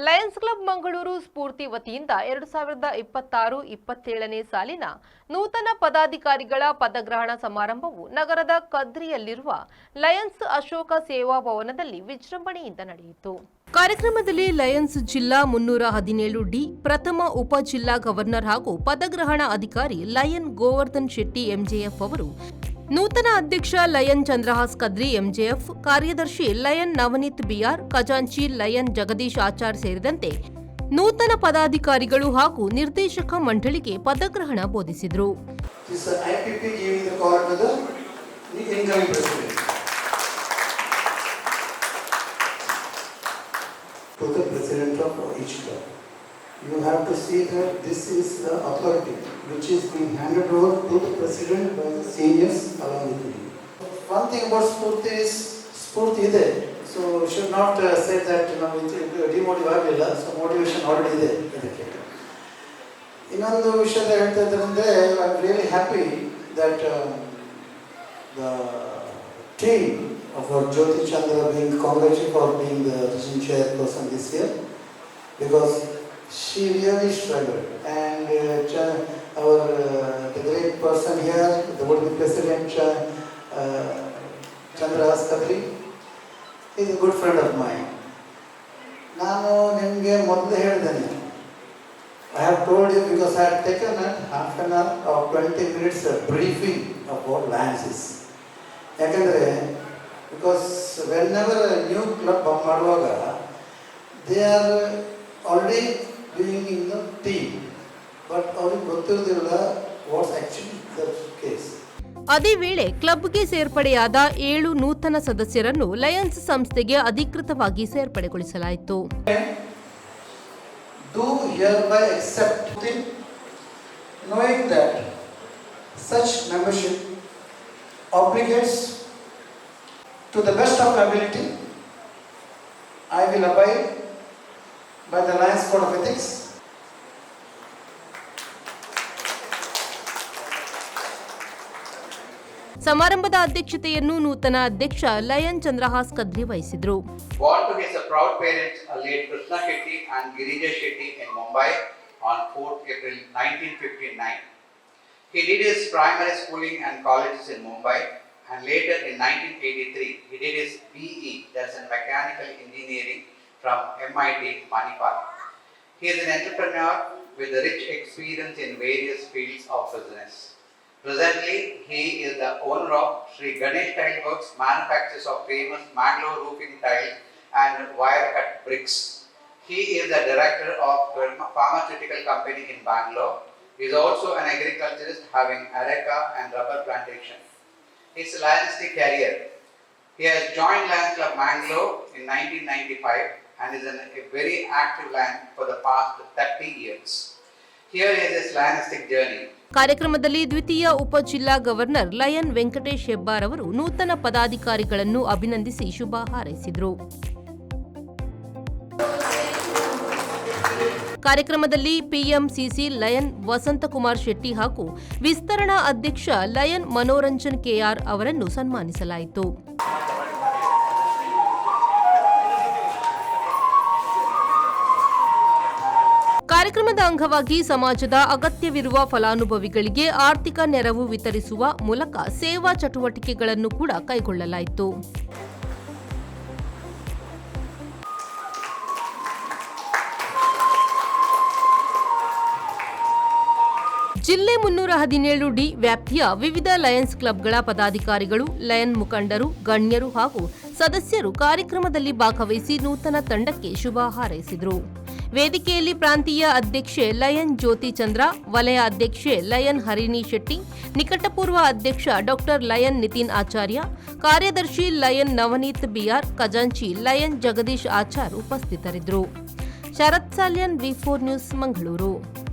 Lions club Mangaluru ಸ್ಫೂರ್ತಿ ವತಿಯಿಂದ 2026-27ನೇ ಸಾಲಿನ ನೂತನ ಪದಾಧಿಕಾರಿಗಳ ಪದಗ್ರಹಣ ಸಮಾರಂಭವು ನಗರದ ಕದ್ರಿಯಲ್ಲಿರುವ ಲಯನ್ಸ್ ಅಶೋಕ ಸೇವಾ ಭವನದಲ್ಲಿ ವಿಜೃಂಭಣೆಯಿಂದ ನಡೆಯಿತು. ಕಾರ್ಯಕ್ರಮದಲ್ಲಿ ಲಯನ್ಸ್ ಜಿಲ್ಲಾ 317ಡಿ ಪ್ರಥಮ ಉಪ ಜಿಲ್ಲಾ ಗವರ್ನರ್ ಹಾಗೂ ಪದಗ್ರಹಣ ಅಧಿಕಾರಿ ಲಯನ್ ಗೋವರ್ಧನ್ ಶೆಟ್ಟಿ ಎಂಜೆಎಫ್ ಅವರು, ನೂತನ ಅಧ್ಯಕ್ಷ ಲಯನ್ ಚಂದ್ರಹಾಸ್ ಕದ್ರಿ ಎಂಜೆಎಫ್, ಕಾರ್ಯದರ್ಶಿ ಲಯನ್ ನವನೀತ್ ಬಿಆರ್, ಖಜಾಂಚಿ ಲಯನ್ ಜಗದೀಶ್ ಆಚಾರ್ ಸೇರಿದಂತೆ ನೂತನ ಪದಾಧಿಕಾರಿಗಳು ಹಾಗೂ ನಿರ್ದೇಶಕ ಮಂಡಳಿಗೆ ಪದಗ್ರಹಣ ಬೋಧಿಸಿದರು. You have to see that this is the authority which is being handed over to the president by the seniors along with me. One thing about Spurti is Spurti ide, so you should not say that demotivate agilla, so motivation already ಇದೆ ಇದಕ್ಕೆ. ಇನ್ನೊಂದು ವಿಷಯದ ಹೇಳ್ತಾ ಇದ್ದಂದ್ರೆ I am really happy that the team of our Jyoti Chandra being congratulated for being the president chairperson this year, because she really struggled, and our the great person here, the would-be president Chandras Kadri, is a good friend of mine. ನಾನು ನಿಮಗೆ ಮೊದಲು ಹೇಳಿದ್ದೇನೆ, I have told you because I had taken a half an hour or 20 minutes briefing about Lances. ಯಾಕಂದರೆ because whenever a new club ಮಾಡುವಾಗ they are already being in the team, but ಅವ್ರಿಗೆ ಗೊತ್ತಿರೋದಿಲ್ಲ what's actually the case. ಅದೇ ವೇಳೆ ಕ್ಲಬ್ಗೆ ಸೇರ್ಪಡೆಯಾದ 7 ನೂತನ ಸದಸ್ಯರನ್ನು Lions ಸಂಸ್ಥೆಗೆ ಅಧಿಕೃತವಾಗಿ ಸೇರ್ಪಡೆಗೊಳಿಸಲಾಯಿತು. Do hereby accept, knowing that such membership obligates to the best of ability. I will abide by the Lions Code of Ethics. ಸಮಾರಂಭದ ಅಧ್ಯಕ್ಷತೆಯನ್ನು ನೂತನ ಅಧ್ಯಕ್ಷ ಲಯನ್ ಚಂದ್ರಹಾಸ್ ಕದ್ರಿ ವಹಿಸಿದರು. Born to his proud parents, late Krishna Shetty and Girija Shetty in Mumbai on 4th April 1959. He did his primary schooling and colleges in Mumbai, and later in 1983 he did his BE, that's in Mechanical Engineering, from MIT Manipal. He is an entrepreneur with a rich experience in various fields of business. Presently, he is the owner of Sri Ganesh Tile Works, manufacturers of famous Mangalore roofing tile and wire cut bricks. He is the director of a pharmaceutical company in Bangalore. He is also an agriculturist having areca and rubber plantation. His Lionstic career. He has joined Lions Club Mangalore in 1995 and is a very active Lion for the past 30 years. Here is his Lionstic journey. ಕಾರ್ಯಕ್ರಮದಲ್ಲಿ ದ್ವಿತೀಯ ಉಪ ಜಿಲ್ಲಾ governor lion Venkatesh Hebbar ಅವರು ನೂತನ ಪದಾಧಿಕಾರಿಗಳನ್ನು ಅಭಿನಂದಿಸಿ ಶುಭ ಹಾರೈಸಿದರು. ಕಾರ್ಯಕ್ರಮದಲ್ಲಿ ಪಿಎಂಸಿಸಿ ಲಯನ್ ವಸಂತಕುಮಾರ್ ಶೆಟ್ಟಿ ಹಾಗೂ ವಿಸ್ತರಣಾ ಅಧ್ಯಕ್ಷ ಲಯನ್ ಮನೋರಂಜನ್ ಕೆಆರ್ ಅವರನ್ನು ಸನ್ಮಾನಿಸಲಾಯಿತು. ಕಾರ್ಯಕ್ರಮದ ಅಂಗವಾಗಿ ಸಮಾಜದ ಅಗತ್ಯವಿರುವ ಫಲಾನುಭವಿಗಳಿಗೆ ಆರ್ಥಿಕ ನೆರವು ವಿತರಿಸುವ ಮೂಲಕ ಸೇವಾ ಚಟುವಟಿಕೆಗಳನ್ನು ಕೂಡ ಕೈಗೊಳ್ಳಲಾಯಿತು. ಜಿಲ್ಲೆ 317ಡಿ ವ್ಯಾಪ್ತಿಯ ವಿವಿಧ ಲಯನ್ಸ್ ಕ್ಲಬ್ಗಳ ಪದಾಧಿಕಾರಿಗಳು, ಲಯನ್ ಮುಖಂಡರು, ಗಣ್ಯರು ಹಾಗೂ ಸದಸ್ಯರು ಕಾರ್ಯಕ್ರಮದಲ್ಲಿ ಭಾಗವಹಿಸಿ ನೂತನ ತಂಡಕ್ಕೆ ಶುಭ ಹಾರೈಸಿದರು. ವೇದಿಕೆಯಲ್ಲಿ ಪ್ರಾಂತೀಯ ಅಧ್ಯಕ್ಷೆ ಲಯನ್ ಜ್ಯೋತಿ ಚಂದ್ರ, ವಲಯ ಅಧ್ಯಕ್ಷೆ ಲಯನ್ ಹರಿಣಿ ಶೆಟ್ಟಿ, ನಿಕಟಪೂರ್ವ ಅಧ್ಯಕ್ಷ ಡಾಕ್ಟರ್ ಲಯನ್ ನಿತಿನ್ ಆಚಾರ್ಯ, ಕಾರ್ಯದರ್ಶಿ ಲಯನ್ ನವನೀತ್ ಬಿಆರ್, ಖಜಾಂಚಿ ಲಯನ್ ಜಗದೀಶ್ ಆಚಾರ್ ಉಪಸ್ಥಿತರಿದ್ದರು. ಶರತ್ ಸಾಲ್ಯನ್, ವಿ4 ನ್ಯೂಸ್, ಮಂಗಳೂರು.